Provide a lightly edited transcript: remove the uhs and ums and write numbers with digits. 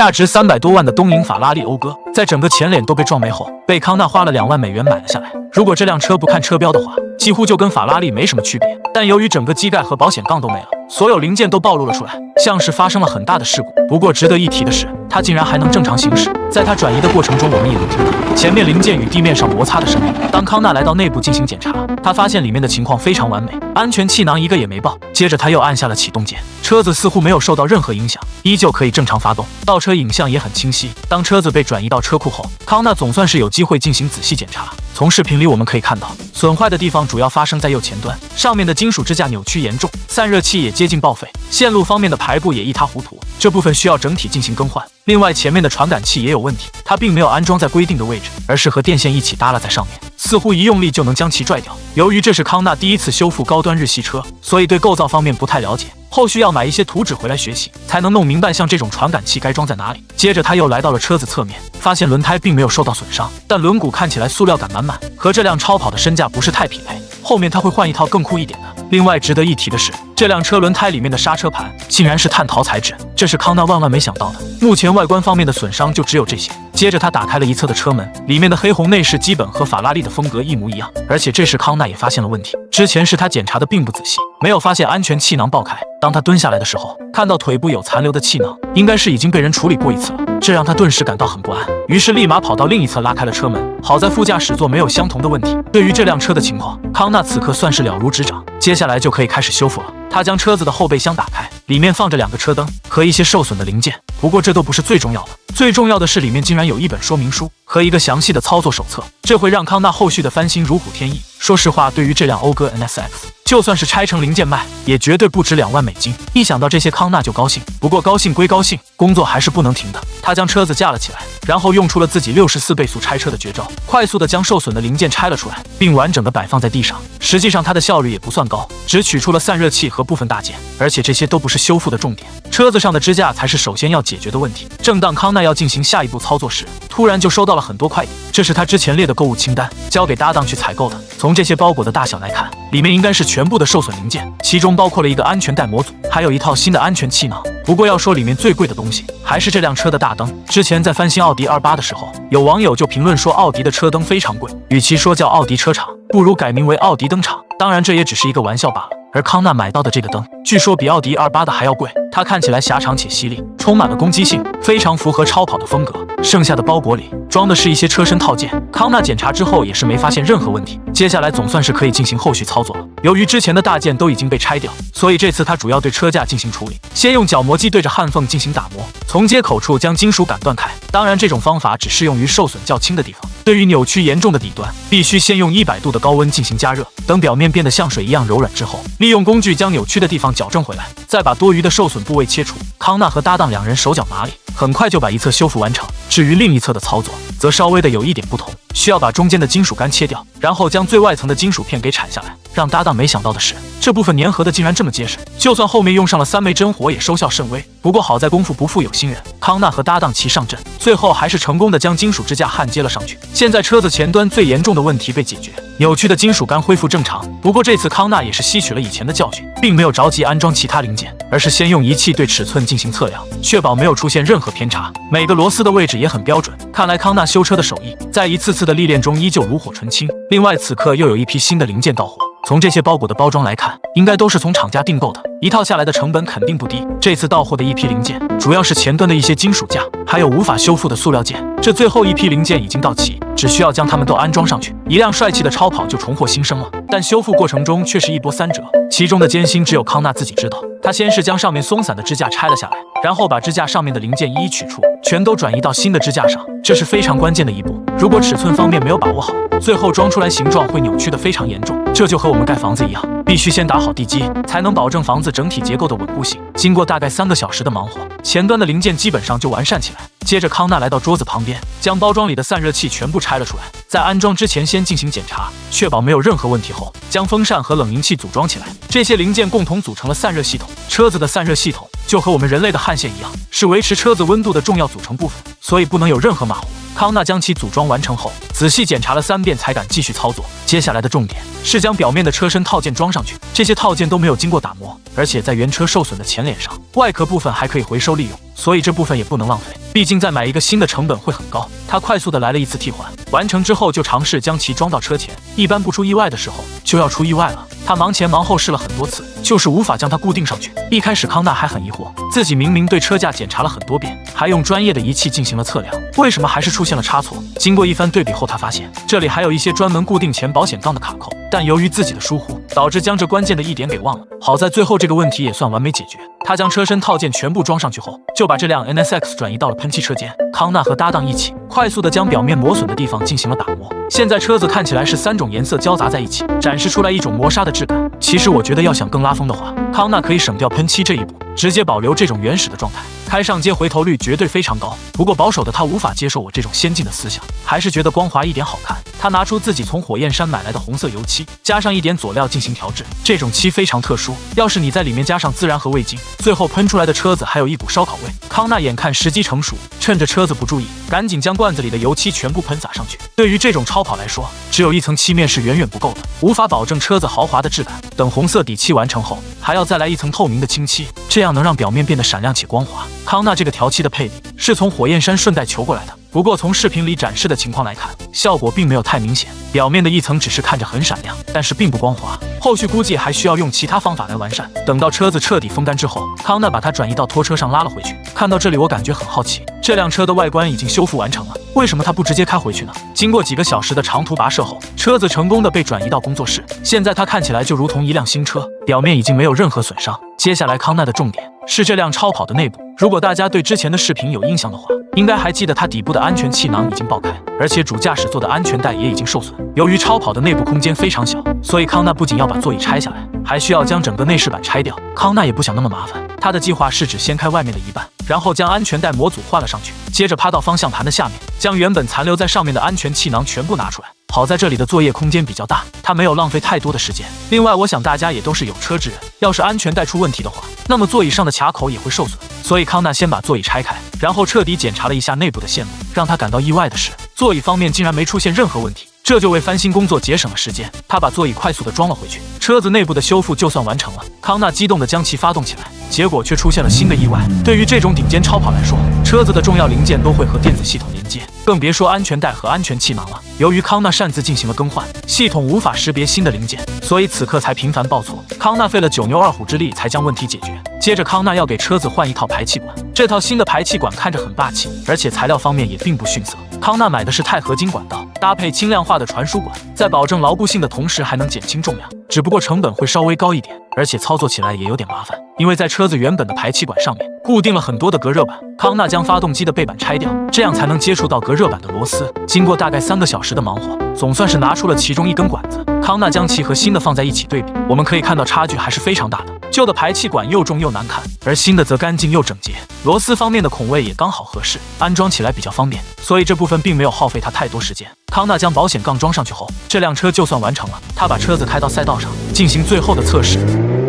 价值300多万的东瀛法拉利讴歌，在整个前脸都被撞没后，被康纳花了2万美元买了下来。如果这辆车不看车标的话，几乎就跟法拉利没什么区别。但由于整个机盖和保险杠都没了，所有零件都暴露了出来，像是发生了很大的事故。不过值得一提的是，它竟然还能正常行驶。在它转移的过程中，我们也能听到前面零件与地面上摩擦的声音。当康纳来到内部进行检查，他发现里面的情况非常完美，安全气囊一个也没爆。接着他又按下了启动键，车子似乎没有受到任何影响，依旧可以正常发动。倒车影像也很清晰。当车子被转移到车库后，康纳总算是有机会进行仔细检查。从视频里我们可以看到，损坏的地方主要发生在右前端，上面的金属支架扭曲严重，散热器也接近报废，线路方面的排布也一塌糊涂，这部分需要整体进行更换。另外，前面的传感器也有问题，它并没有安装在规定的位置，而是和电线一起耷拉在上面，似乎一用力就能将其拽掉。由于这是康纳第一次修复高端日系车，所以对构造方面不太了解，后续要买一些图纸回来学习，才能弄明白像这种传感器该装在哪里。接着他又来到了车子侧面，发现轮胎并没有受到损伤，但轮毂看起来塑料感满满，和这辆超跑的身价不是太匹配。后面他会换一套更酷一点的。另外值得一提的是，这辆车轮胎里面的刹车盘竟然是碳陶材质，这是康纳万万没想到的。目前外观方面的损伤就只有这些。接着他打开了一侧的车门，里面的黑红内饰基本和法拉利的风格一模一样，而且这时康纳也发现了问题，之前是他检查的并不仔细，没有发现安全气囊爆开。当他蹲下来的时候，看到腿部有残留的气囊，应该是已经被人处理过一次了，这让他顿时感到很不安，于是立马跑到另一侧拉开了车门。好在副驾驶座没有相同的问题。对于这辆车的情况，康纳此刻算是了如指掌，接下来就可以开始修复了。他将车子的后备箱打开，里面放着2个车灯和一些受损的零件，不过这都不是最重要的，最重要的是里面竟然有一本说明书和一个详细的操作手册，这会让康纳后续的翻新如虎添翼。说实话，对于这辆讴歌 NSX， 就算是拆成零件卖，也绝对不止2万美金。一想到这些，康纳就高兴。不过高兴归高兴，工作还是不能停的。他将车子架了起来，然后用出了自己64倍速拆车的绝招，快速的将受损的零件拆了出来，并完整的摆放在地上。实际上他的效率也不算高，只取出了散热器和部分大件，而且这些都不是修复的重点，车子上的支架才是首先要解决的问题。正当康纳要进行下一步操作时，突然就收到了很多快递，这是他之前列的购物清单，交给搭档去采购的。从这些包裹的大小来看，里面应该是全部的受损零件，其中包括了一个安全带模组，还有一套新的安全气囊。不过要说里面最贵的东西，还是这辆车的大灯。之前在翻新奥迪28的时候，有网友就评论说奥迪的车灯非常贵，与其说叫奥迪车厂，不如改名为奥迪灯厂。当然这也只是一个玩笑罢了。而康纳买到的这个灯，据说比奥迪28的还要贵，它看起来狭长且犀利，充满了攻击性，非常符合超跑的风格。剩下的包裹里装的是一些车身套件，康纳检查之后也是没发现任何问题，接下来总算是可以进行后续操作了。由于之前的大件都已经被拆掉，所以这次他主要对车架进行处理，先用角磨机对着焊缝进行打磨，从接口处将金属杆断开。当然这种方法只适用于受损较轻的地方，对于扭曲严重的底端，必须先用100度的高温进行加热，等表面变得像水一样柔软之后，利用工具将扭曲的地方矫正回来，再把多余的受损部位切除。康纳和搭档2人手脚麻利，很快就把一侧修复完成。至于另一侧的操作，则稍微的有一点不同，需要把中间的金属杆切掉，然后将最外层的金属片给铲下来。让搭档没想到的是，这部分粘合的竟然这么结实，就算后面用上了3枚真火也收效甚微。不过好在功夫不负有心人，康纳和搭档齐上阵，最后还是成功的将金属支架焊接了上去。现在车子前端最严重的问题被解决，扭曲的金属杆恢复正常。不过这次康纳也是吸取了以前的教训，并没有着急安装其他零件，而是先用仪器对尺寸进行测量，确保没有出现任何偏差。每个螺丝的位置也很标准，看来康纳修车的手艺在一次次的历练中依旧炉火纯青。另外此刻又有一批新的零件到货，从这些包裹的包装来看，应该都是从厂家订购的，一套下来的成本肯定不低。这次到货的一批零件主要是前端的一些金属架，还有无法修复的塑料件。这最后一批零件已经到齐，只需要将它们都安装上去，一辆帅气的超跑就重获新生了。但修复过程中却是一波三折，其中的艰辛只有康纳自己知道。他先是将上面松散的支架拆了下来，然后把支架上面的零件一一取出，全都转移到新的支架上，这是非常关键的一步。如果尺寸方面没有把握好，最后装出来形状会扭曲得非常严重。这就和我们盖房子一样，必须先打好地基，才能保证房子整体结构的稳固性。经过大概3个小时的忙活，前端的零件基本上就完善起来。接着康纳来到桌子旁边，将包装里的散热器全部拆了出来，在安装之前先进行检查，确保没有任何问题后，将风扇和冷凝器组装起来。这些零件共同组成了散热系统，车子的散热系统就和我们人类的汗腺一样，是维持车子温度的重要组成部分，所以不能有任何马虎。康纳将其组装完成后，仔细检查了3遍才敢继续操作。接下来的重点是将表面的车身套件装上去，这些套件都没有经过打磨，而且在原车受损的前脸上，外壳部分还可以回收利用，所以这部分也不能浪费。毕竟再买一个新的成本会很高。他快速的来了一次替换，完成之后就尝试将其装到车前，一般不出意外的时候就要出意外了。他忙前忙后试了很多次，就是无法将它固定上去。一开始康纳还很疑惑，自己明明对车架检查了很多遍，还用专业的仪器进行了测量，为什么还是出现了差错？经过一番对比后，他发现这里还有一些专门固定前保险杠的卡扣，但由于自己的疏忽，导致将这关键的一点给忘了。好在最后这个问题也算完美解决。他将车身套件全部装上去后，就把这辆 NSX 转移到了喷漆车间。康纳和搭档一起快速的将表面磨损的地方进行了打磨。现在车子看起来是3种颜色交杂在一起，展示出来一种磨砂的质感。其实我觉得要想更拉风的话，康纳可以省掉喷漆这一步，直接保留这种原始的状态，开上街回头率绝对非常高。不过保守的他无法接受我这种先进的思想，还是觉得光滑一点好看。他拿出自己从火焰山买来的红色油漆，加上一点佐料进行调制。这种漆非常特殊，要是你在里面加上孜然和味精，最后喷出来的车子还有一股烧烤味。康纳眼看时机成熟，趁着车子不注意，赶紧将罐子里的油漆全部喷洒上去。对于这种超跑来说，只有一层漆面是远远不够的，无法保证车子豪华的质感。等红色底漆完成后，还要再来一层透明的清漆，这样能让表面变得闪亮且光滑。康纳这个调漆的配比是从火焰山顺带求过来的，不过从视频里展示的情况来看，效果并没有太明显，表面的一层只是看着很闪亮，但是并不光滑。后续估计还需要用其他方法来完善。等到车子彻底风干之后，康纳把它转移到拖车上拉了回去。看到这里，我感觉很好奇，这辆车的外观已经修复完成了，为什么他不直接开回去呢？经过几个小时的长途跋涉后，车子成功的被转移到工作室，现在它看起来就如同一辆新车，表面已经没有任何损伤。接下来康纳的重点是这辆超跑的内部。如果大家对之前的视频有印象的话，应该还记得它底部的安全气囊已经爆开，而且主驾驶座的安全带也已经受损。由于超跑的内部空间非常小，所以康纳不仅要把座椅拆下来，还需要将整个内饰板拆掉。康纳也不想那么麻烦，他的计划是只掀开外面的一半，然后将安全带模组换了上去，接着趴到方向盘的下面，将原本残留在上面的安全气囊全部拿出来。好在这里的作业空间比较大，他没有浪费太多的时间。另外，我想大家也都是有车之人，要是安全带出问题的话，那么座椅上的卡口也会受损。所以康纳先把座椅拆开，然后彻底检查了一下内部的线路。让他感到意外的是，座椅方面竟然没出现任何问题，这就为翻新工作节省了时间。他把座椅快速的装了回去，车子内部的修复就算完成了。康纳激动地将其发动起来，结果却出现了新的意外。对于这种顶尖超跑来说，车子的重要零件都会和电子系统连接，更别说安全带和安全气囊了。由于康纳擅自进行了更换，系统无法识别新的零件，所以此刻才频繁报错。康纳费了9牛2虎之力才将问题解决。接着康纳要给车子换一套排气管，这套新的排气管看着很霸气，而且材料方面也并不逊色。康纳买的是钛合金管道，搭配轻量化的传输管，在保证牢固性的同时还能减轻重量，只不过成本会稍微高一点，而且操作起来也有点麻烦，因为在车子原本的排气管上面固定了很多的隔热板。康纳将发动机的背板拆掉，这样才能接触到隔热板的螺丝。经过大概3个小时的忙活，总算是拿出了其中一根管子。康纳将其和新的放在一起对比，我们可以看到差距还是非常大的。旧的排气管又重又难看，而新的则干净又整洁，螺丝方面的孔位也刚好合适，安装起来比较方便，所以这部分并没有耗费他太多时间。康纳将保险杠装上去后，这辆车就算完成了。他把车子开到赛道上进行最后的测试。